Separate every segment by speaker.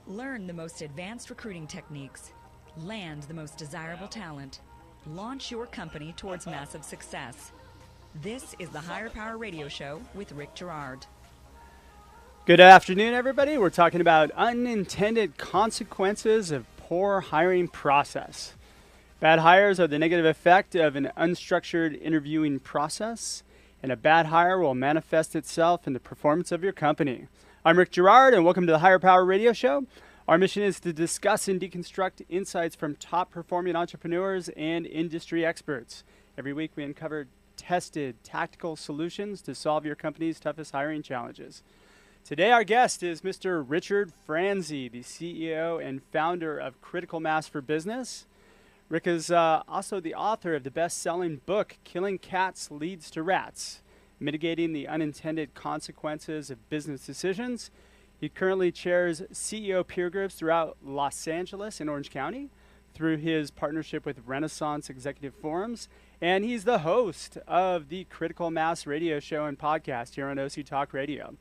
Speaker 1: Learn the most advanced recruiting techniques. Land the most desirable talent. Launch your company towards massive success. This is the Higher Power Radio Show with Rick Girard.
Speaker 2: Good afternoon, everybody. We're talking about unintended consequences of poor hiring process. Bad hires are the negative effect of an unstructured interviewing process, and a bad hire will manifest itself in the performance of your company. I'm Rick Girard, and welcome to the Higher Power Radio Show. Our mission is to discuss and deconstruct insights from top-performing entrepreneurs and industry experts. Every week, we uncover tested, tactical solutions to solve your company's toughest hiring challenges. Today, our guest is Mr. Richard Franzi, the CEO and founder of Critical Mass for Business. Rick is also the author of the best-selling book, Killing Cats Leads to Rats, Mitigating the Unintended Consequences of Business Decisions. He currently chairs CEO peer groups throughout Los Angeles and Orange County through his partnership with Renaissance Executive Forums. And he's the host of the Critical Mass radio show and podcast here on OC Talk Radio.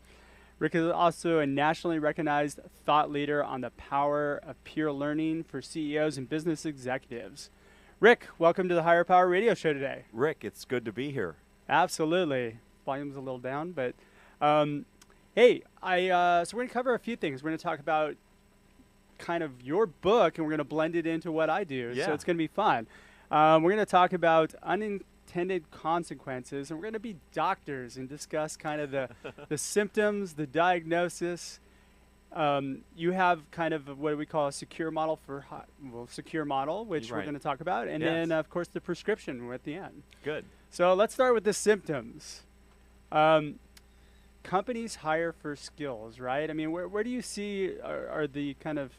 Speaker 2: Rick is also a nationally recognized thought leader on the power of peer learning for CEOs and business executives. Rick, welcome to the Higher Power Radio Show today.
Speaker 3: Rick, it's good to be here.
Speaker 2: Absolutely. Volume's a little down, but hey, so we're going to cover a few things. We're going to talk about kind of your book, and we're going to blend it into what I do.
Speaker 3: Yeah.
Speaker 2: So it's going to be fun. We're going to talk about unintended consequences, and we're going to be doctors and discuss kind of the symptoms, the diagnosis. You have kind of what we call a secure model secure model, which we're going to talk about, and then of course the prescription at the end.
Speaker 3: Good.
Speaker 2: So let's start with the symptoms. Companies hire for skills, right? I mean, where do you see are the kind of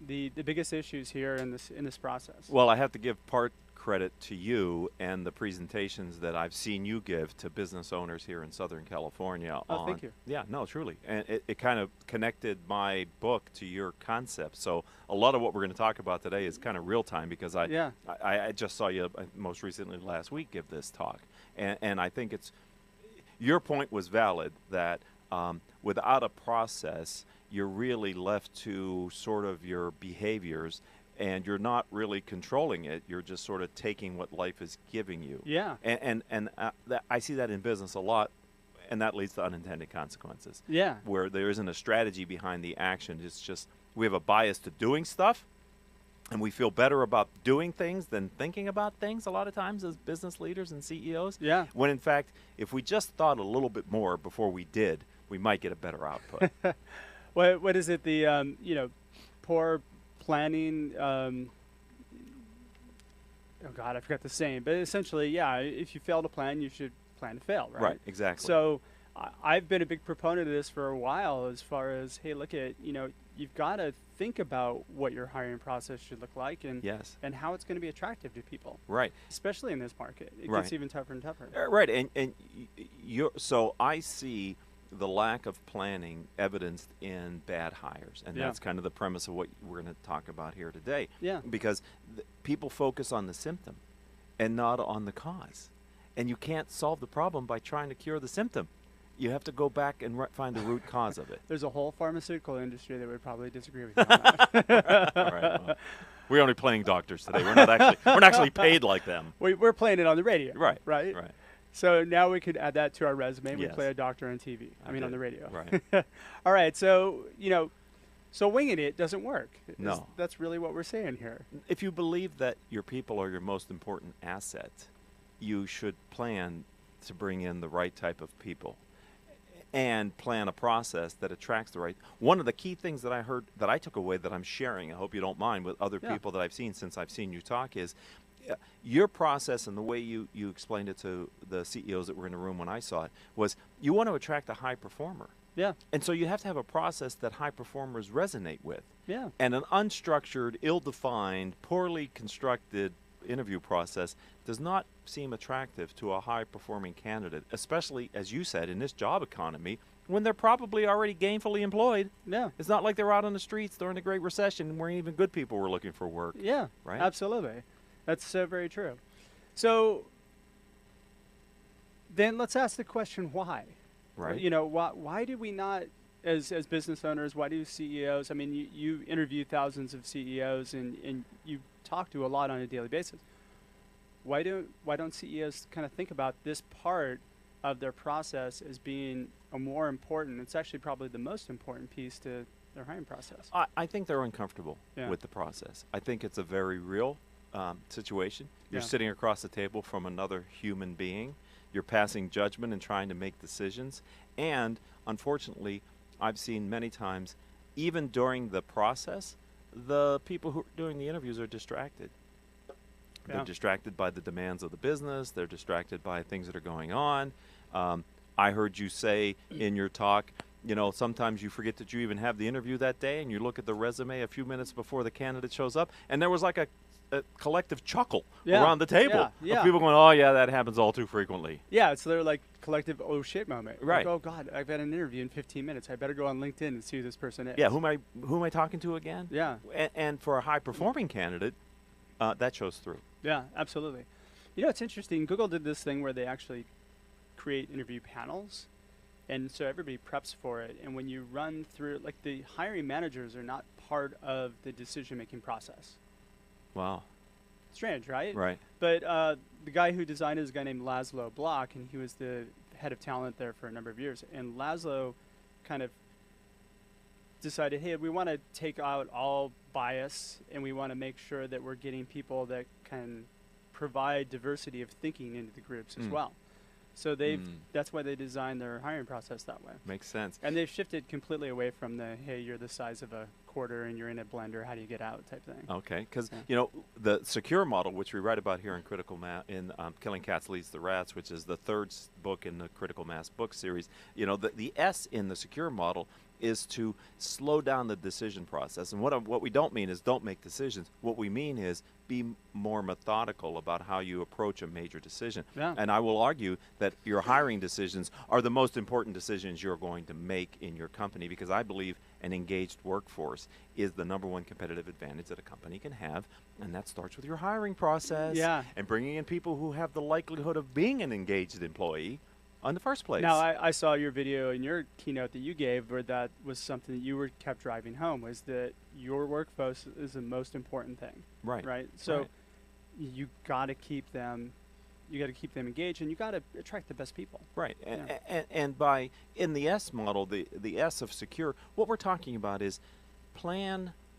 Speaker 2: the biggest issues here in this process?
Speaker 3: Well, I have to give part credit to you and the presentations that I've seen you give to business owners here in Southern California.
Speaker 2: Thank you.
Speaker 3: Yeah, no, truly. And it kind of connected my book to your concept. So a lot of what we're going to talk about today is kind of real time because I just saw you most recently last week give this talk. And I think your point was valid that without a process, you're really left to sort of your behaviors, and you're not really controlling it. You're just sort of taking what life is giving you.
Speaker 2: Yeah.
Speaker 3: And I see that in business a lot, and that leads to unintended consequences.
Speaker 2: Yeah.
Speaker 3: Where there isn't a strategy behind the action. It's just we have a bias to doing stuff, and we feel better about doing things than thinking about things a lot of times as business leaders and CEOs.
Speaker 2: Yeah.
Speaker 3: When in fact, if we just thought a little bit more before we did, we might get a better output.
Speaker 2: What is it? The poor planning. Oh God, I forgot the saying. But essentially, if you fail to plan, you should plan to fail, right?
Speaker 3: Right. Exactly.
Speaker 2: So I've been a big proponent of this for a while. As far as hey, look at you've got to think about what your hiring process should look like and how it's going to be attractive to people.
Speaker 3: Right.
Speaker 2: Especially in this market, it gets even tougher and tougher.
Speaker 3: Right. And so I see the lack of planning evidenced in bad hires. And that's kind of the premise of what we're going to talk about here today. Yeah. Because people focus on the symptom and not on the cause. And you can't solve the problem by trying to cure the symptom. You have to go back and find the root cause of it.
Speaker 2: There's a whole pharmaceutical industry that would probably disagree with you on that.
Speaker 3: All right. Well, we're only playing doctors today. We're not actually paid like them.
Speaker 2: We're playing it on the radio.
Speaker 3: Right.
Speaker 2: Right.
Speaker 3: Right.
Speaker 2: So now we could add that to our resume. We play a doctor on TV. On the radio. Right. All right. So, so winging it doesn't work.
Speaker 3: No.
Speaker 2: That's really what we're saying here.
Speaker 3: If you believe that your people are your most important asset, you should plan to bring in the right type of people and plan a process that attracts the right. One of the key things that I heard that I took away that I'm sharing, I hope you don't mind, with other people that I've seen since I've seen you talk is your process and the way you explained it to the CEOs that were in the room when I saw it was you want to attract a high performer. Yeah. And so you have to have a process that high performers resonate with. Yeah. And an unstructured, ill-defined, poorly constructed interview process does not seem attractive to a high-performing candidate, especially, as you said, in this job economy when they're probably already gainfully employed. Yeah. It's not like they're out on the streets during the Great Recession where even good people were looking for work.
Speaker 2: Yeah, right? Absolutely. That's so very true. So then let's ask the question, why?
Speaker 3: Right.
Speaker 2: Why do we not as business owners, why do CEOs, I mean, you interview thousands of CEOs and you talk to a lot on a daily basis. Why don't CEOs kind of think about this part of their process as being a more important, it's actually probably the most important piece to their hiring process?
Speaker 3: I think they're uncomfortable with the process. I think it's a very real situation. You're sitting across the table from another human being. You're passing judgment and trying to make decisions. And unfortunately, I've seen many times, even during the process, the people who are doing the interviews are distracted. Yeah. They're distracted by the demands of the business. They're distracted by things that are going on. I heard you say in your talk, you know, sometimes you forget that you even have the interview that day, and you look at the resume a few minutes before the candidate shows up, and there was like a collective chuckle around the table of people going, oh, yeah, that happens all too frequently.
Speaker 2: Yeah, it's their like collective oh shit moment.
Speaker 3: Right.
Speaker 2: Like, oh, God, I've got an interview in 15 minutes. I better go on LinkedIn and see who this person is.
Speaker 3: Yeah, who am I talking to again?
Speaker 2: Yeah.
Speaker 3: And for a high-performing candidate, that shows through.
Speaker 2: Yeah, absolutely. You know, it's interesting. Google did this thing where they actually create interview panels, and so everybody preps for it. And when you run through, like, the hiring managers are not part of the decision-making process.
Speaker 3: Wow.
Speaker 2: Strange, right?
Speaker 3: Right.
Speaker 2: But the guy who designed it is a guy named Laszlo Block, and he was the head of talent there for a number of years. And Laszlo kind of decided, hey, we want to take out all bias, and we want to make sure that we're getting people that can provide diversity of thinking into the groups as well. So that's why they designed their hiring process that way.
Speaker 3: Makes sense.
Speaker 2: And they've shifted completely away from the, hey, you're the size of a quarter and you're in a blender, how do you get out type thing.
Speaker 3: Okay, because you know, the secure model, which we write about here in Critical Mass, in Killing Cats Leads the Rats, which is the third book in the Critical Mass book series, you know, the S in the secure model is to slow down the decision process. And what we don't mean is don't make decisions. What we mean is be more methodical about how you approach a major decision. Yeah. And I will argue that your hiring decisions are the most important decisions you're going to make in your company, because I believe an engaged workforce is the #1 competitive advantage that a company can have, and that starts with your hiring process and bringing in people who have the likelihood of being an engaged employee in the first place.
Speaker 2: Now, I saw your video in your keynote that you gave where that was something that you kept driving home, was that your workforce is the most important thing.
Speaker 3: Right.
Speaker 2: Right. So you got to keep them. You got to keep them engaged, and you got to attract the best people.
Speaker 3: Right. And by in the S model, the S of secure, what we're talking about is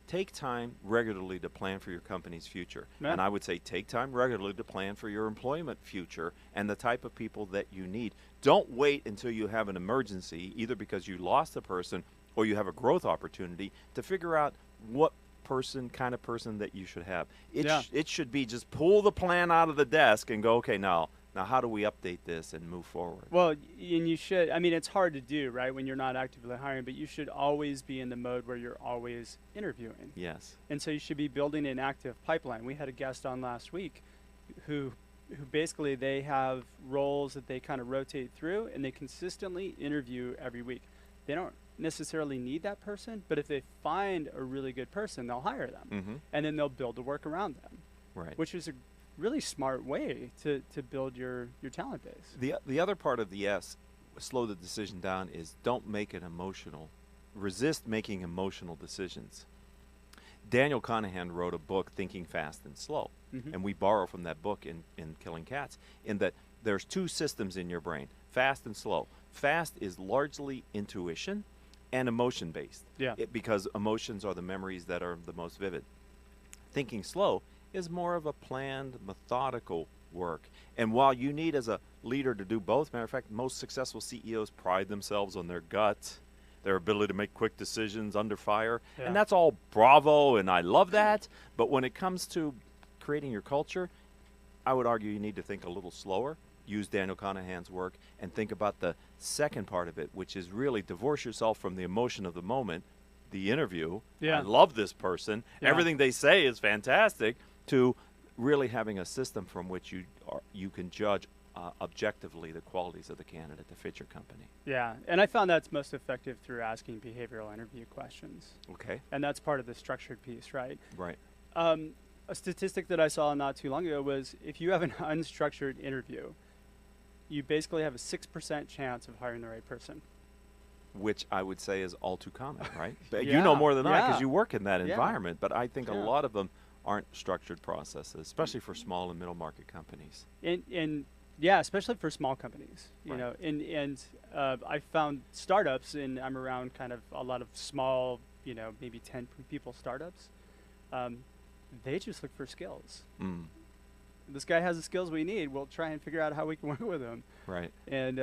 Speaker 3: take time regularly to plan for your company's future. And I would say take time regularly to plan for your employment future and the type of people that you need. Don't wait until you have an emergency, either because you lost a person or you have a growth opportunity, to figure out what kind of person that you should have. It should be just pull the plan out of the desk and go, okay, now how do we update this and move forward?
Speaker 2: Well, and you should, I mean, it's hard to do, right, when you're not actively hiring, but you should always be in the mode where you're always interviewing.
Speaker 3: Yes.
Speaker 2: And so you should be building an active pipeline. We had a guest on last week who basically they have roles that they kind of rotate through, and they consistently interview every week. They don't necessarily need that person, but if they find a really good person, they'll hire them, and then they'll build the work around them. Right. Which is a really smart way to build your talent base.
Speaker 3: The other part of the S, slow the decision down, is don't make it emotional. Resist making emotional decisions. Daniel Kahneman wrote a book, Thinking Fast and Slow, and we borrow from that book in Killing Cats, in that there's two systems in your brain, fast and slow. Fast is largely intuition and emotion-based, because emotions are the memories that are the most vivid. Thinking slow is more of a planned, methodical work. And while you need as a leader to do both, matter of fact, most successful CEOs pride themselves on their gut, their ability to make quick decisions under fire, and that's all bravo, and I love that. But when it comes to creating your culture, I would argue you need to think a little slower, use Daniel Kahneman's work, and think about the second part of it, which is really divorce yourself from the emotion of the moment, the interview. I love this person. Everything they say is fantastic, to really having a system from which you can judge objectively the qualities of the candidate to fit your company.
Speaker 2: Yeah, and I found that's most effective through asking behavioral interview questions.
Speaker 3: Okay.
Speaker 2: And that's part of the structured piece, right?
Speaker 3: Right.
Speaker 2: A statistic that I saw not too long ago was if you have an unstructured interview, you basically have a 6% chance of hiring the right person.
Speaker 3: which I would say is all too common, right? But
Speaker 2: Yeah,
Speaker 3: you know more than I
Speaker 2: yeah.
Speaker 3: because you work in that
Speaker 2: Yeah.
Speaker 3: environment. But I think a
Speaker 2: Yeah.
Speaker 3: lot of them aren't structured processes, especially for small and middle market companies.
Speaker 2: And yeah, especially for small companies, you
Speaker 3: Right.
Speaker 2: know, and I found startups, and I'm around kind of a lot of small, you know, maybe 10 people startups. They just look for skills.
Speaker 3: Mm,
Speaker 2: This guy has the skills we need. We'll try and figure out how we can work with him.
Speaker 3: right.
Speaker 2: And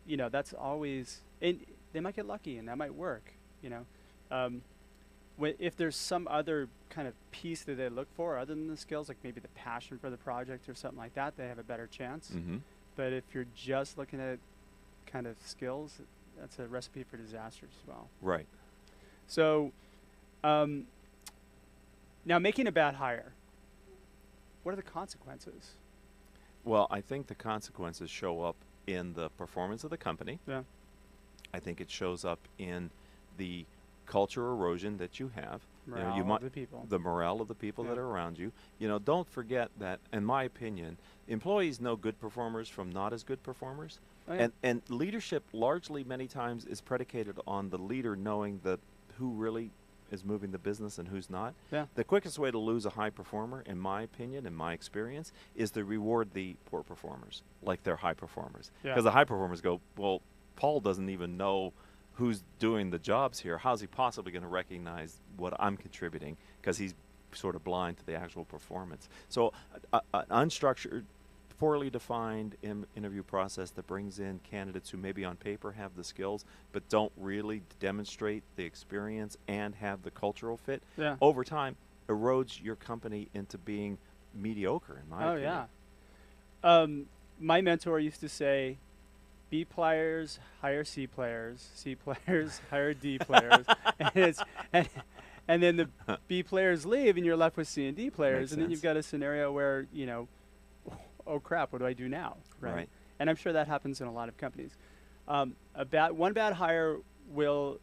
Speaker 2: you know, that's always, and they might get lucky, and that might work. You know, if there's some other kind of piece that they look for other than the skills, like maybe the passion for the project or something like that, they have a better chance.
Speaker 3: Mm-hmm.
Speaker 2: But if you're just looking at kind of skills, that's a recipe for disaster as well.
Speaker 3: Right.
Speaker 2: So now, making a bad hire, what are the consequences?
Speaker 3: Well, I think the consequences show up in the performance of the company.
Speaker 2: Yeah.
Speaker 3: I think it shows up in the culture erosion that you have.
Speaker 2: Morale
Speaker 3: you know,
Speaker 2: of the people.
Speaker 3: The morale of the people
Speaker 2: Yeah.
Speaker 3: that are around you. You know, don't forget that, in my opinion, employees know good performers from not as good performers.
Speaker 2: Oh, yeah.
Speaker 3: And leadership largely many times is predicated on the leader knowing that who really is moving the business and who's not.
Speaker 2: Yeah.
Speaker 3: The quickest way to lose a high performer, in my opinion, in my experience, is to reward the poor performers like they're high performers.
Speaker 2: Yeah.
Speaker 3: Because the high performers go, well, Paul doesn't even know who's doing the jobs here. How's he possibly going to recognize what I'm contributing? Because he's sort of blind to the actual performance. So an unstructured, poorly defined interview process that brings in candidates who maybe on paper have the skills but don't really demonstrate the experience and have the cultural fit,
Speaker 2: Yeah.
Speaker 3: over time erodes your company into being mediocre, in my opinion.
Speaker 2: Yeah. My mentor used to say, B players hire C players, C players hire D players, and then the B players leave, and you're left with C and D players,
Speaker 3: Makes
Speaker 2: and then
Speaker 3: sense.
Speaker 2: you've got a scenario where, you know, oh crap, what do I do now?
Speaker 3: Right.
Speaker 2: And I'm sure that happens in a lot of companies. One bad hire will,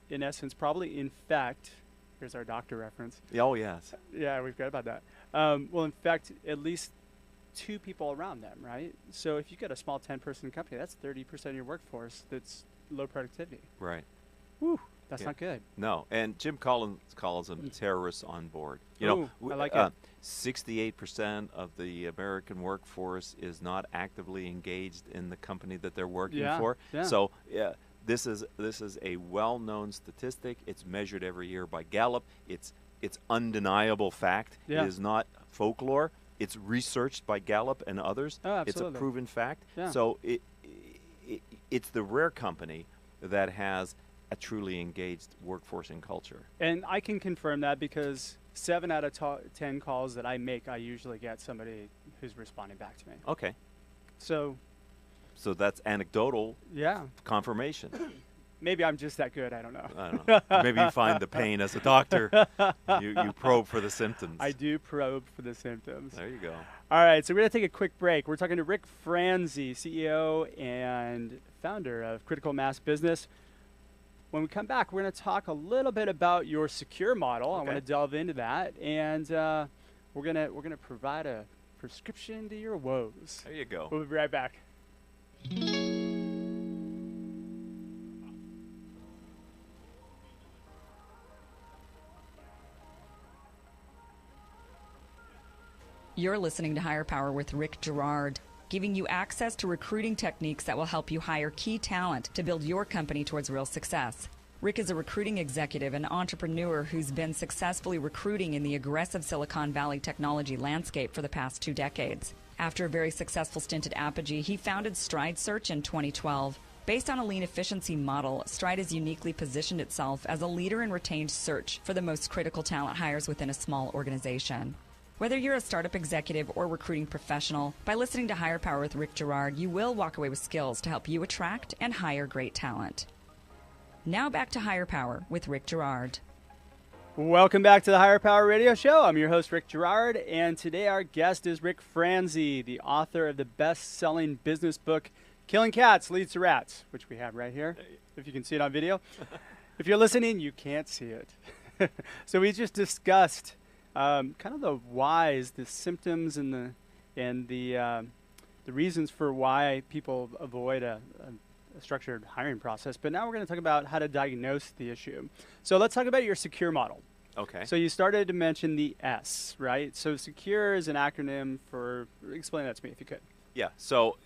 Speaker 2: in essence, probably infect. Here's our doctor reference.
Speaker 3: Oh, yes.
Speaker 2: Yeah, we've got about that. Will infect at least 2 people around them, right? So if you've got a small 10-person company, that's 30% of your workforce that's low productivity.
Speaker 3: Right.
Speaker 2: Whew, that's
Speaker 3: Yeah.
Speaker 2: not good.
Speaker 3: No, and Jim Collins calls them terrorists on board. You know,
Speaker 2: Ooh, I like it.
Speaker 3: 68% of the American workforce is not actively engaged in the company that they're working
Speaker 2: Yeah,
Speaker 3: for.
Speaker 2: yeah.
Speaker 3: So, this is a well-known statistic. It's measured every year by Gallup. It's undeniable fact.
Speaker 2: Yeah.
Speaker 3: It is not folklore. It's researched by Gallup and others.
Speaker 2: Oh,
Speaker 3: It's a
Speaker 2: absolutely.
Speaker 3: proven fact.
Speaker 2: Yeah.
Speaker 3: So it's the rare company that has a truly engaged workforce and culture.
Speaker 2: And I can confirm that because 7 out of 10 calls that I make, I usually get somebody who's responding back to me.
Speaker 3: Okay.
Speaker 2: So,
Speaker 3: So that's anecdotal
Speaker 2: yeah,
Speaker 3: confirmation.
Speaker 2: maybe I'm just that good. I don't know.
Speaker 3: I don't know. Maybe you find the pain as a doctor. You probe for the symptoms.
Speaker 2: I do probe for the symptoms.
Speaker 3: There you go.
Speaker 2: All right, so we're going to take a quick break. We're talking to Rick Franzi, CEO and founder of Critical Mass Business. When we come back, we're going to talk a little bit about your secure model. I
Speaker 3: Okay.
Speaker 2: want to delve into that, and we're gonna provide a prescription to your woes.
Speaker 3: There you go.
Speaker 2: We'll be right back.
Speaker 1: You're listening to Higher Power with Rick Gerard, giving you access to recruiting techniques that will help you hire key talent to build your company towards real success. Rick is a recruiting executive and entrepreneur who's been successfully recruiting in the aggressive Silicon Valley technology landscape for the past 2 decades. After a very successful stint at Apogee, he founded Stride Search in 2012. Based on a lean efficiency model, Stride has uniquely positioned itself as a leader in retained search for the most critical talent hires within a small organization. Whether you're a startup executive or recruiting professional, by listening to Higher Power with Rick Gerard, you will walk away with skills to help you attract and hire great talent. Now back to Higher Power with Rick Gerard.
Speaker 2: Welcome back to the Higher Power Radio Show. I'm your host, Rick Gerard, and today our guest is Rick Franzi, the author of the best-selling business book, Killing Cats Leads to Rats, which we have right here, if you can see it on video. If you're listening, you can't see it. So we just discussed kind of the whys, the symptoms, and the reasons for why people avoid a a structured hiring process, but now we're going to talk about how to diagnose the issue. So let's talk about your secure model.
Speaker 3: Okay.
Speaker 2: So you started to mention the S, right? So secure is an acronym for, explain that to me if you could.
Speaker 3: Yeah. So,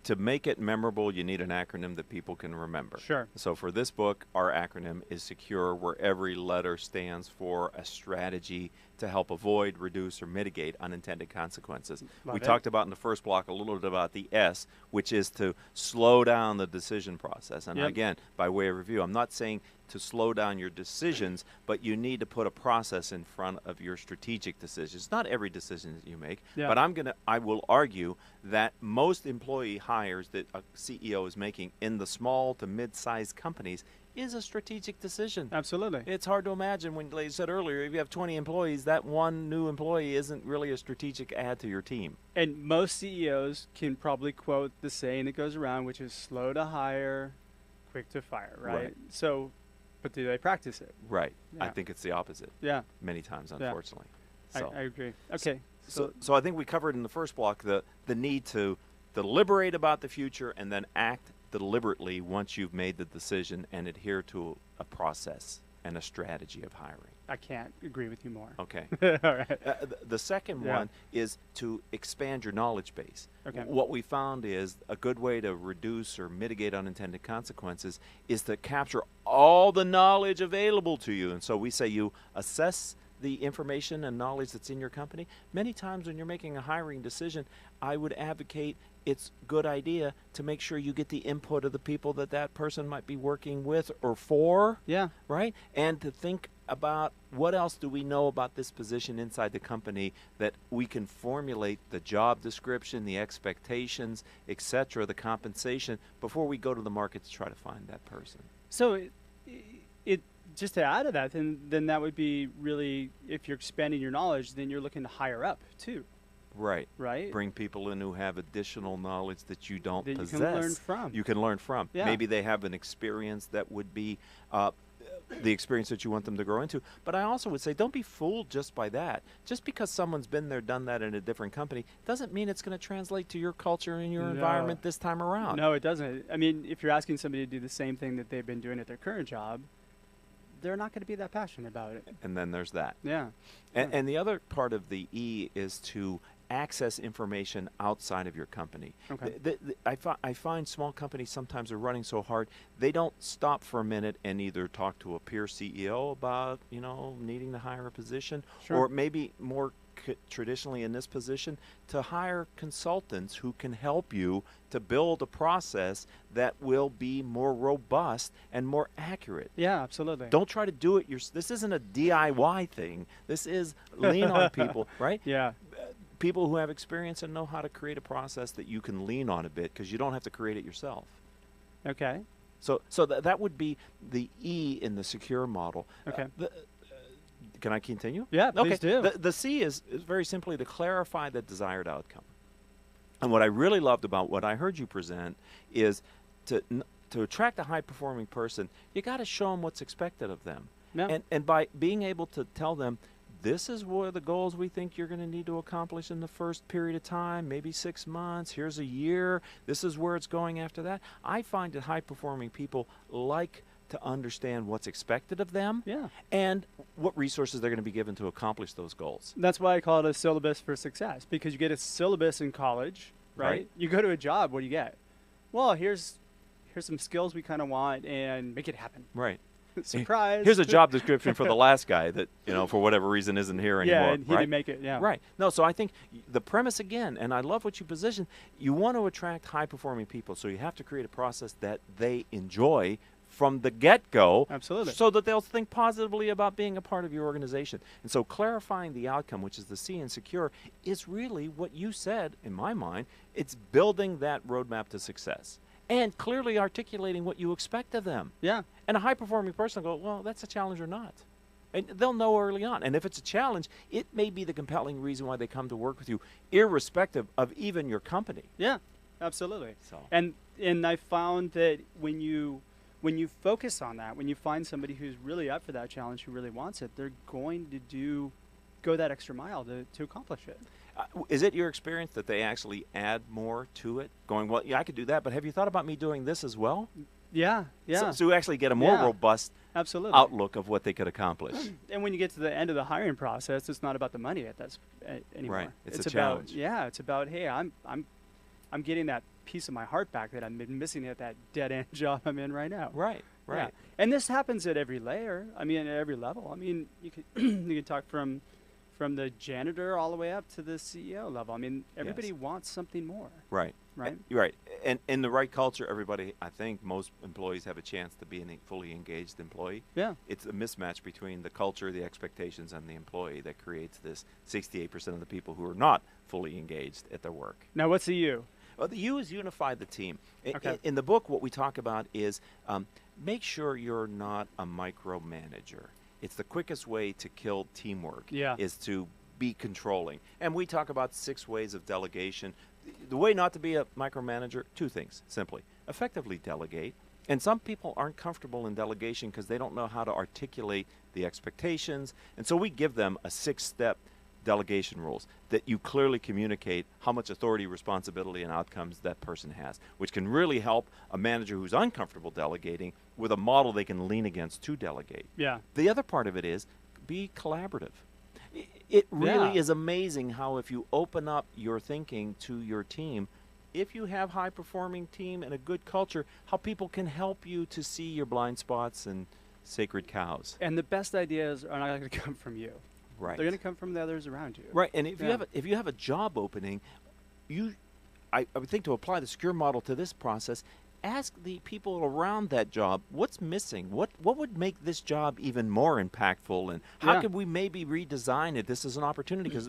Speaker 3: to make it memorable, you need an acronym that people can remember.
Speaker 2: Sure.
Speaker 3: So for this book, our acronym is SECURE, where every letter stands for a strategy to help avoid, reduce, or mitigate unintended consequences.
Speaker 2: Love
Speaker 3: We
Speaker 2: it.
Speaker 3: talked about in the first block a little bit about the S, which is to slow down the decision process. And
Speaker 2: Yep.
Speaker 3: again, by way of review, I'm not saying to slow down your decisions, but you need to put a process in front of your strategic decisions. Not every decision that you make,
Speaker 2: Yeah.
Speaker 3: but I will argue that most employee hires that a CEO is making in the small to mid-sized companies is a strategic decision.
Speaker 2: Absolutely.
Speaker 3: It's hard to imagine when, like you said earlier, if you have 20 employees, that one new employee isn't really a strategic add to your team.
Speaker 2: And most CEOs can probably quote the saying that goes around, which is slow to hire, quick to fire, right?
Speaker 3: Right.
Speaker 2: So, but do they practice it?
Speaker 3: Right. I
Speaker 2: Yeah.
Speaker 3: think it's the opposite
Speaker 2: Yeah,
Speaker 3: many times,
Speaker 2: Yeah.
Speaker 3: unfortunately. So.
Speaker 2: I agree. Okay.
Speaker 3: So I think we covered in the first block the need to deliberate about the future and then act deliberately once you've made the decision and adhere to a process and a strategy of hiring.
Speaker 2: I can't agree with you more.
Speaker 3: Okay.
Speaker 2: All right.
Speaker 3: The second
Speaker 2: Yeah.
Speaker 3: one is to expand your knowledge base.
Speaker 2: Okay.
Speaker 3: What we found is a good way to reduce or mitigate unintended consequences is to capture all the knowledge available to you. And so we say you assess the information and knowledge that's in your company. Many times when you're making a hiring decision, I would advocate it's a good idea to make sure you get the input of the people that person might be working with or for.
Speaker 2: Yeah.
Speaker 3: Right? And to think about what else do we know about this position inside the company that we can formulate the job description, the expectations, etc., the compensation before we go to the market to try to find that person.
Speaker 2: So it just to add to that, then that would be really, if you're expanding your knowledge, then you're looking to hire up too,
Speaker 3: Right.
Speaker 2: right?
Speaker 3: Bring people in who have additional knowledge that you don't
Speaker 2: That
Speaker 3: possess.
Speaker 2: you can learn from.
Speaker 3: You can learn from.
Speaker 2: Yeah.
Speaker 3: Maybe they have an experience that would be the experience that you want them to grow into. But I also would say don't be fooled just by that. Just because someone's been there, done that in a different company, doesn't mean it's going to translate to your culture and your
Speaker 2: No.
Speaker 3: environment this time around.
Speaker 2: No, it doesn't. I mean, if you're asking somebody to do the same thing that they've been doing at their current job, they're not going to be that passionate about it.
Speaker 3: And then there's that.
Speaker 2: Yeah.
Speaker 3: And the other part of the E is to access information outside of your company.
Speaker 2: Okay.
Speaker 3: I find small companies sometimes are running so hard, they don't stop for a minute and either talk to a peer CEO about, needing to hire a position,
Speaker 2: Sure.
Speaker 3: or maybe more traditionally in this position, to hire consultants who can help you to build a process that will be more robust and more accurate.
Speaker 2: Yeah, absolutely.
Speaker 3: Don't try to do it this isn't a DIY thing. This is lean on people, right?
Speaker 2: Yeah.
Speaker 3: People who have experience and know how to create a process that you can lean on a bit because you don't have to create it yourself.
Speaker 2: Okay.
Speaker 3: So that would be the E in the secure model.
Speaker 2: Okay.
Speaker 3: Can I continue?
Speaker 2: Yeah, please
Speaker 3: okay.
Speaker 2: do.
Speaker 3: The C is very simply to clarify the desired outcome. And what I really loved about what I heard you present is to attract a high-performing person, you got to show them what's expected of them.
Speaker 2: Yeah.
Speaker 3: And by being able to tell them, this is what the goals we think you're going to need to accomplish in the first period of time, maybe 6 months, here's a year, this is where it's going after that. I find that high-performing people like to understand what's expected of them
Speaker 2: Yeah.
Speaker 3: and what resources they're going to be given to accomplish those goals.
Speaker 2: That's why I call it a syllabus for success, because you get a syllabus in college, right?
Speaker 3: Right.
Speaker 2: You go to a job, what do you get? Well, here's some skills we kind of want, and make it happen.
Speaker 3: Right.
Speaker 2: Surprise.
Speaker 3: Here's a job description for the last guy that, for whatever reason isn't here anymore.
Speaker 2: Yeah, and he
Speaker 3: right?
Speaker 2: didn't make it. Yeah.
Speaker 3: Right. No, so I think the premise again, and I love what you position, you want to attract high-performing people, so you have to create a process that they enjoy from the get-go.
Speaker 2: Absolutely.
Speaker 3: So that they'll think positively about being a part of your organization. And so clarifying the outcome, which is the C in secure, is really what you said, in my mind. It's building that roadmap to success and clearly articulating what you expect of them.
Speaker 2: Yeah.
Speaker 3: And a high-performing person will go, well, that's a challenge or not. And they'll know early on. And if it's a challenge, it may be the compelling reason why they come to work with you, irrespective of even your company.
Speaker 2: Yeah. Absolutely.
Speaker 3: So.
Speaker 2: And I found that when you focus on that, when you find somebody who's really up for that challenge, who really wants it, they're going to go that extra mile to accomplish it.
Speaker 3: Is it your experience that they actually add more to it? Going, well, yeah, I could do that, but have you thought about me doing this as well?
Speaker 2: Yeah, yeah.
Speaker 3: So you actually get a more robust
Speaker 2: absolutely
Speaker 3: outlook of what they could accomplish.
Speaker 2: And when you get to the end of the hiring process, it's not about the money anymore.
Speaker 3: Right. It's a
Speaker 2: about
Speaker 3: challenge.
Speaker 2: it's about, hey, I'm getting that piece of my heart back that I've been missing at that dead end job I'm in right now.
Speaker 3: Right.
Speaker 2: Yeah. And this happens at every layer. I mean, at every level. I mean, you could you could talk from the janitor all the way up to the CEO level. I mean, everybody wants something more.
Speaker 3: Right.
Speaker 2: Right.
Speaker 3: You're right. And in the right culture, everybody, I think most employees have a chance to be a fully engaged employee.
Speaker 2: Yeah.
Speaker 3: It's a mismatch between the culture, the expectations, and the employee that creates this 68% of the people who are not fully engaged at their work.
Speaker 1: Now, what's the U?
Speaker 3: Well, the U is unify the team.
Speaker 2: Okay.
Speaker 3: In the book, what we talk about is make sure you're not a micromanager. It's the quickest way to kill teamwork is to be controlling. And we talk about 6 ways of delegation. The way not to be a micromanager, 2 things, simply. Effectively delegate. And some people aren't comfortable in delegation because they don't know how to articulate the expectations. And so we give them a 6-step delegation rules that you clearly communicate how much authority, responsibility, and outcomes that person has, which can really help a manager who's uncomfortable delegating with a model they can lean against to delegate.
Speaker 2: Yeah.
Speaker 3: The other part of it is be collaborative. It really is amazing how if you open up your thinking to your team, if you have high-performing team and a good culture, how people can help you to see your blind spots and sacred cows.
Speaker 2: And the best ideas are not going to come from you.
Speaker 3: Right.
Speaker 2: They're going to come from the others around you.
Speaker 3: Right. And if you have a job opening, I would think to apply the secure model to this process, ask the people around that job what's missing. What would make this job even more impactful, and how could we maybe redesign it? This is an opportunity because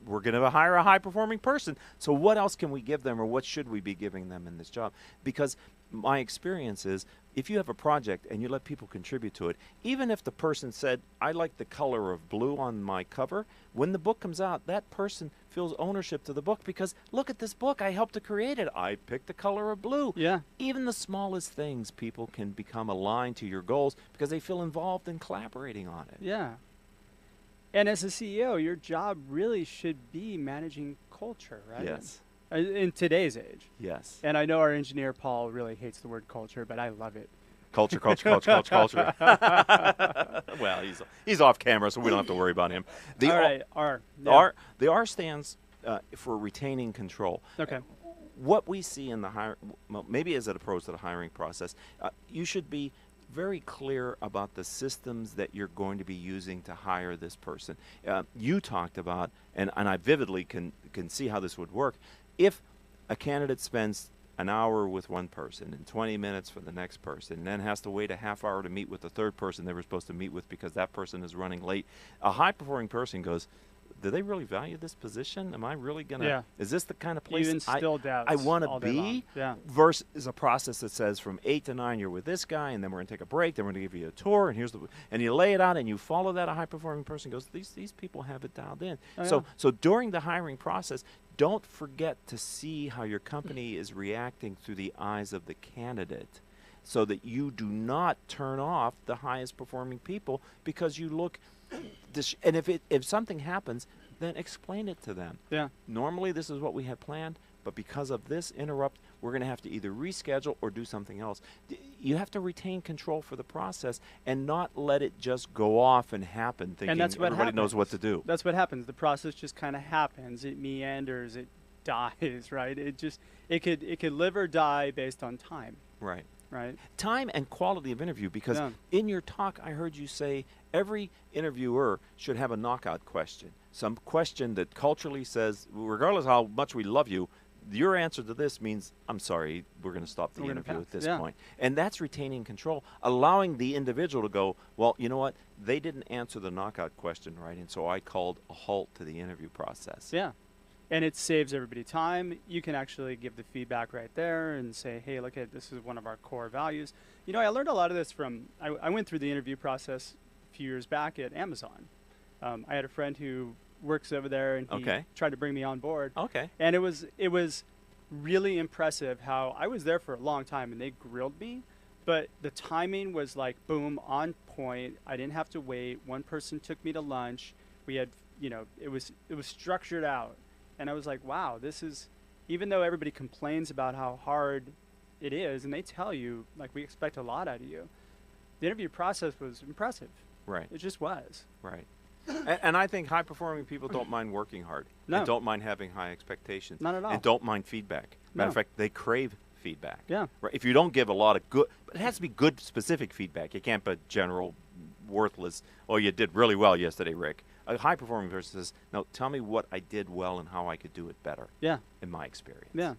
Speaker 3: we're going to hire a high-performing person. So what else can we give them, or what should we be giving them in this job? Because my experience is if you have a project and you let people contribute to it, even if the person said, I like the color of blue on my cover, when the book comes out, that person feels ownership to the book because, look at this book, I helped to create it. I picked the color of blue.
Speaker 2: Yeah.
Speaker 3: Even the smallest things, people can become aligned to your goals because they feel involved in collaborating on it.
Speaker 2: Yeah. And as a CEO, your job really should be managing culture, right?
Speaker 3: Yes.
Speaker 2: In today's age.
Speaker 3: Yes.
Speaker 2: And I know our engineer, Paul, really hates the word culture, but I love it.
Speaker 3: Culture. Well, he's off camera, so we don't have to worry about him. The
Speaker 2: All right, R. Yeah.
Speaker 3: R. The R stands for retaining control.
Speaker 2: Okay.
Speaker 3: What we see in the maybe as it approaches to the hiring process, you should be very clear about the systems that you're going to be using to hire this person. You talked about, and I vividly can see how this would work. If a candidate spends an hour with one person and 20 minutes for the next person, and then has to wait a half hour to meet with the third person they were supposed to meet with because that person is running late, a high-performing person goes, do they really value this position? Am I really going to, is this the kind of place I want to be?
Speaker 2: Yeah.
Speaker 3: Versus a process that says from 8 to 9 you're with this guy, and then we're going to take a break, then we're going to give you a tour, and you lay it out and you follow that. A high-performing person goes, these people have it dialed in. So during the hiring process, don't forget to see how your company is reacting through the eyes of the candidate, so that you do not turn off the highest performing people because you look. And if something happens, then explain it to them.
Speaker 2: Yeah.
Speaker 3: Normally this is what we had planned, but because of this interrupt, we're going to have to either reschedule or do something else. You have to retain control for the process and not let it just go off and happen thinking everybody knows what to do.
Speaker 2: That's what happens. The process just kind of happens. It meanders. It dies, right? It could live or die based on time.
Speaker 3: Right.
Speaker 2: Right.
Speaker 3: Time and quality of interview, because in your talk I heard you say every interviewer should have a knockout question. Some question that culturally says, regardless of how much we love you, your answer to this means, I'm sorry, we're going to stop the interview at this point. And that's retaining control, allowing the individual to go, well, you know what, they didn't answer the knockout question right, and so I called a halt to the interview process.
Speaker 2: Yeah. And it saves everybody time. You can actually give the feedback right there and say, hey, look at this is one of our core values. You know, I learned a lot of this from, I went through the interview process a few years back at Amazon. I had a friend who works over there, and he tried to bring me on board.
Speaker 3: Okay.
Speaker 2: And it was really impressive how I was there for a long time, and they grilled me, but the timing was like, boom, on point. I didn't have to wait. One person took me to lunch. We had it was structured out. And I was like, wow, this is, even though everybody complains about how hard it is, and they tell you, like, we expect a lot out of you, the interview process was impressive.
Speaker 3: Right.
Speaker 2: It just was.
Speaker 3: Right. And I think high-performing people don't mind working hard.
Speaker 2: No.
Speaker 3: And don't mind having high expectations.
Speaker 2: Not at all.
Speaker 3: And don't mind feedback. Matter of
Speaker 2: No.
Speaker 3: fact, they crave feedback.
Speaker 2: Yeah.
Speaker 3: Right. If you don't give a lot of good, but it has to be good, specific feedback. You can't be general, worthless, oh, you did really well yesterday, Rick. A high-performing person says, no, tell me what I did well and how I could do it better.
Speaker 2: Yeah.
Speaker 3: In my experience.
Speaker 2: Yeah.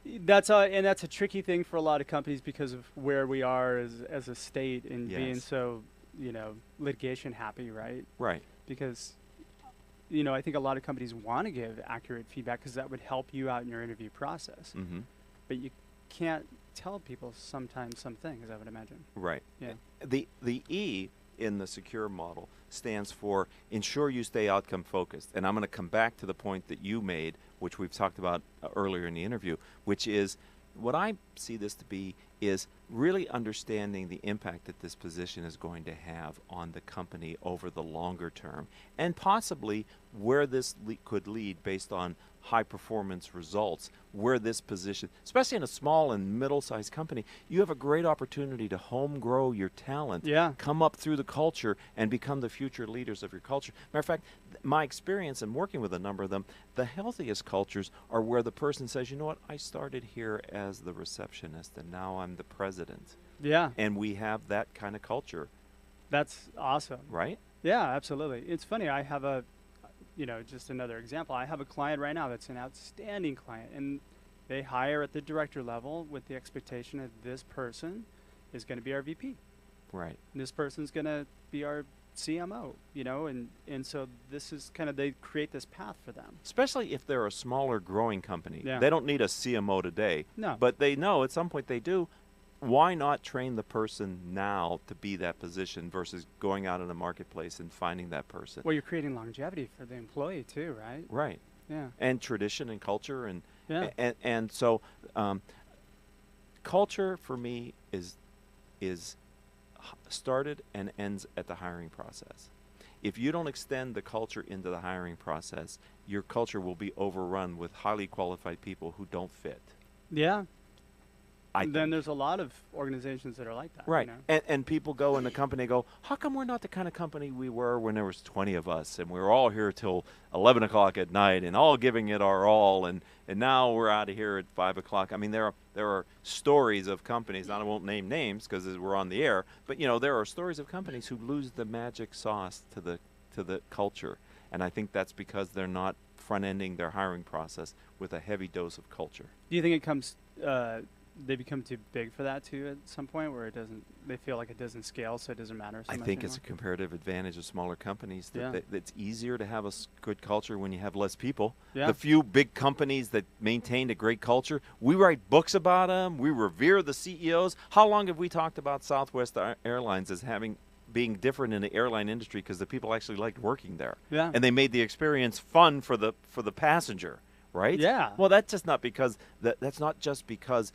Speaker 2: That's a tricky thing for a lot of companies because of where we are as a state and being so, litigation happy, right?
Speaker 3: Right.
Speaker 2: Because, I think a lot of companies want to give accurate feedback because that would help you out in your interview process.
Speaker 3: Mm-hmm.
Speaker 2: But you can't tell people sometimes some things, I would imagine.
Speaker 3: Right.
Speaker 2: Yeah.
Speaker 3: The E in the secure model stands for ensure you stay outcome focused. And I'm going to come back to the point that you made, which we've talked about earlier in the interview, which is what I see this to be is really understanding the impact that this position is going to have on the company over the longer term, and possibly where this could lead based on high performance results, where this position, especially in a small and middle-sized company, you have a great opportunity to home grow your talent, come up through the culture, and become the future leaders of your culture. Matter of fact, my experience in working with a number of them, the healthiest cultures are where the person says, you know what, I started here as the receptionist, and now I'm the president.
Speaker 2: Yeah.
Speaker 3: And we have that kind of culture.
Speaker 2: That's awesome.
Speaker 3: Right?
Speaker 2: Yeah, absolutely. It's funny, I have just another example. I have a client right now that's an outstanding client, and they hire at the director level with the expectation that this person is going to be our VP.
Speaker 3: Right.
Speaker 2: And this person's going to be our CMO, and so this is kind of, they create this path for them.
Speaker 3: Especially if they're a smaller growing company.
Speaker 2: Yeah.
Speaker 3: They don't need a CMO today.
Speaker 2: No.
Speaker 3: But they know at some point they do. Why not train the person now to be that position versus going out in the marketplace and finding that person?
Speaker 2: Well, you're creating longevity for the employee too, right?
Speaker 3: Right.
Speaker 2: Yeah.
Speaker 3: And tradition and culture and
Speaker 2: Yeah.
Speaker 3: and so culture for me is started and ends at the hiring process. If you don't extend the culture into the hiring process, your culture will be overrun with highly qualified people who don't fit.
Speaker 2: Yeah.
Speaker 3: Then
Speaker 2: then there's a lot of organizations that are like that.
Speaker 3: Right. And people go in the company go, how come we're not the kind of company we were when there was 20 of us and we were all here till 11 o'clock at night and all giving it our all, and now we're out of here at 5 o'clock. I mean, there are stories of companies, and I won't name names because we're on the air, but there are stories of companies who lose the magic sauce to the culture. And I think that's because they're not front-ending their hiring process with a heavy dose of culture.
Speaker 2: Do you think it comes they become too big for that too at some point, where they feel like it doesn't scale, so it doesn't matter so
Speaker 3: I
Speaker 2: much
Speaker 3: think it's a
Speaker 2: anymore?
Speaker 3: comparative advantage of smaller companies that,
Speaker 2: Yeah.
Speaker 3: it's easier to have a good culture when you have less people.
Speaker 2: Yeah.
Speaker 3: The few big companies that maintained a great culture, we write books about them, we revere the CEOs. How long have we talked about Southwest Airlines as being different in the airline industry because the people actually liked working there?
Speaker 2: Yeah.
Speaker 3: And they made the experience fun for the passenger, right?
Speaker 2: Yeah.
Speaker 3: Well, that's just not because that's not just because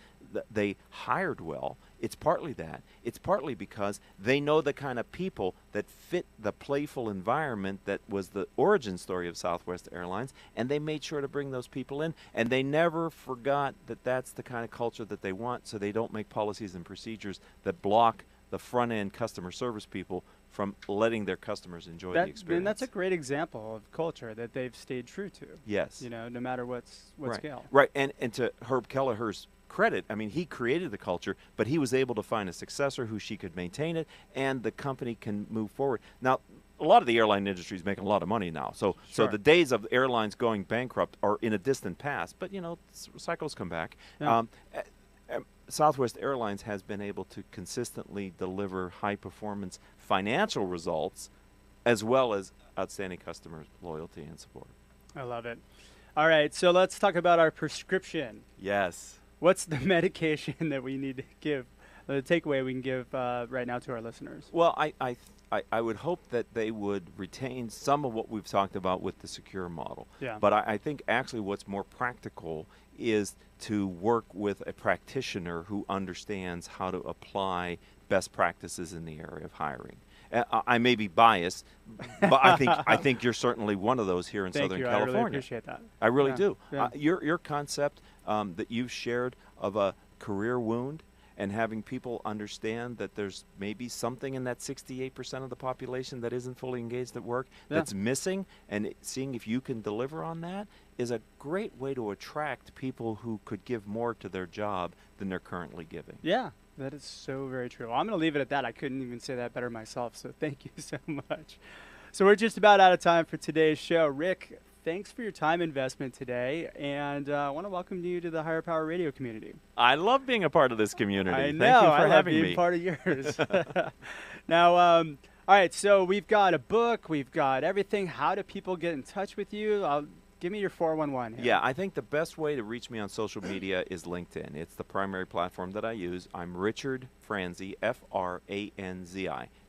Speaker 3: they hired well. It's partly that. It's partly because they know the kind of people that fit the playful environment that was the origin story of Southwest Airlines, and they made sure to bring those people in, and they never forgot that that's the kind of culture that they want, so they don't make policies and procedures that block the front-end customer service people from letting their customers enjoy the experience.
Speaker 2: And that's a great example of culture that they've stayed true to.
Speaker 3: Yes.
Speaker 2: No matter what scale.
Speaker 3: Right, and to Herb Kelleher's credit, I mean, he created the culture, but he was able to find a successor who she could maintain it, and the company can move forward. Now, a lot of the airline industry is making a lot of money now, so the days of airlines going bankrupt are in a distant past, but, cycles come back.
Speaker 2: Yeah.
Speaker 3: Southwest Airlines has been able to consistently deliver high-performance financial results as well as outstanding customer loyalty and support.
Speaker 2: I love it. All right, so let's talk about our prescription.
Speaker 3: Yes.
Speaker 2: What's the medication that we need to give, the takeaway we can give right now to our listeners?
Speaker 3: Well, I would hope that they would retain some of what we've talked about with the secure model.
Speaker 2: Yeah.
Speaker 3: But I think actually what's more practical is to work with a practitioner who understands how to apply best practices in the area of hiring. I may be biased, but I think you're certainly one of those here in
Speaker 2: Thank
Speaker 3: Southern
Speaker 2: you.
Speaker 3: California.
Speaker 2: I really appreciate that.
Speaker 3: I really
Speaker 2: Yeah,
Speaker 3: do.
Speaker 2: yeah.
Speaker 3: Your concept that you've shared of a career wound and having people understand that there's maybe something in that 68% of the population that isn't fully engaged at work that's missing, and seeing if you can deliver on that is a great way to attract people who could give more to their job than they're currently giving.
Speaker 2: Yeah, that is so very true. Well, I'm going to leave it at that. I couldn't even say that better myself, so thank you so much. So we're just about out of time for today's show. Rick, thanks for your time investment today, and I want to welcome you to the Higher Power Radio community.
Speaker 3: I love being a part of this community.
Speaker 2: I
Speaker 3: Thank
Speaker 2: know.
Speaker 3: you for
Speaker 2: I love
Speaker 3: having
Speaker 2: being
Speaker 3: me.
Speaker 2: part of yours. Now, all right, so we've got a book. We've got everything. How do people get in touch with you? Give me your 411 here.
Speaker 3: Yeah, I think the best way to reach me on social media is LinkedIn. It's the primary platform that I use. I'm Richard Franzi, Franzi.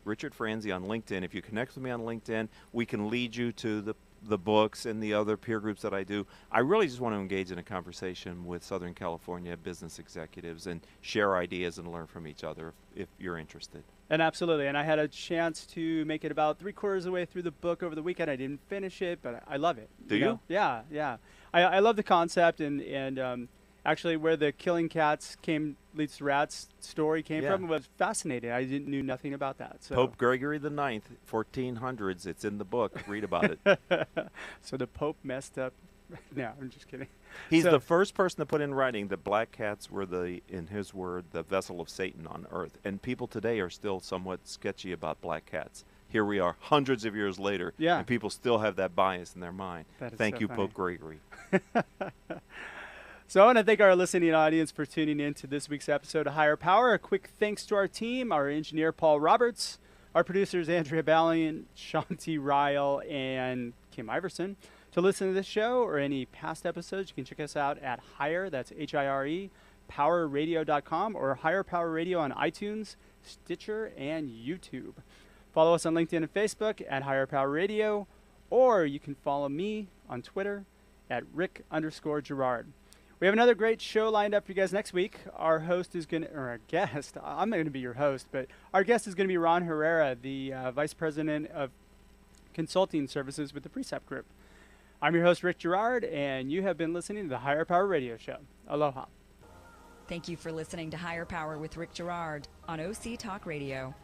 Speaker 3: Richard Franzi on LinkedIn. If you connect with me on LinkedIn, we can lead you to the books and the other peer groups that I do. I really just want to engage in a conversation with Southern California business executives and share ideas and learn from each other if you're interested.
Speaker 2: And absolutely. And I had a chance to make it about 3/4 of the way through the book over the weekend. I didn't finish it, but I love it.
Speaker 3: Do you?
Speaker 2: know? Yeah, yeah. I love the concept and actually where the killing cats leads to rats story came from was fascinating. I knew nothing about that. So.
Speaker 3: Pope Gregory the Ninth, 1400s. It's in the book. Read about it.
Speaker 2: So the Pope messed up. No, I'm just kidding.
Speaker 3: He's
Speaker 2: So-
Speaker 3: the first person to put in writing that black cats were in his word, the vessel of Satan on earth. And people today are still somewhat sketchy about black cats. Here we are hundreds of years later,
Speaker 2: Yeah.
Speaker 3: and people still have that bias in their mind.
Speaker 2: That is
Speaker 3: Thank
Speaker 2: so
Speaker 3: you,
Speaker 2: funny.
Speaker 3: Pope Gregory.
Speaker 2: So I want to thank our listening audience for tuning in to this week's episode of Higher Power. A quick thanks to our team, our engineer, Paul Roberts, our producers, Andrea Ballion, Shanti Ryle, and Kim Iverson. To listen to this show or any past episodes, you can check us out at Higher, that's Hire, powerradio.com, or Higher Power Radio on iTunes, Stitcher, and YouTube. Follow us on LinkedIn and Facebook at Higher Power Radio, or you can follow me on Twitter at Rick_Gerard. We have another great show lined up for you guys next week. Our host is going to, or our guest, I'm not going to be your host, but our guest is going to be Ron Herrera, the Vice President of Consulting Services with the Precept Group. I'm your host, Rick Gerard, and you have been listening to the Higher Power Radio Show. Aloha.
Speaker 1: Thank you for listening to Higher Power with Rick Gerard on OC Talk Radio.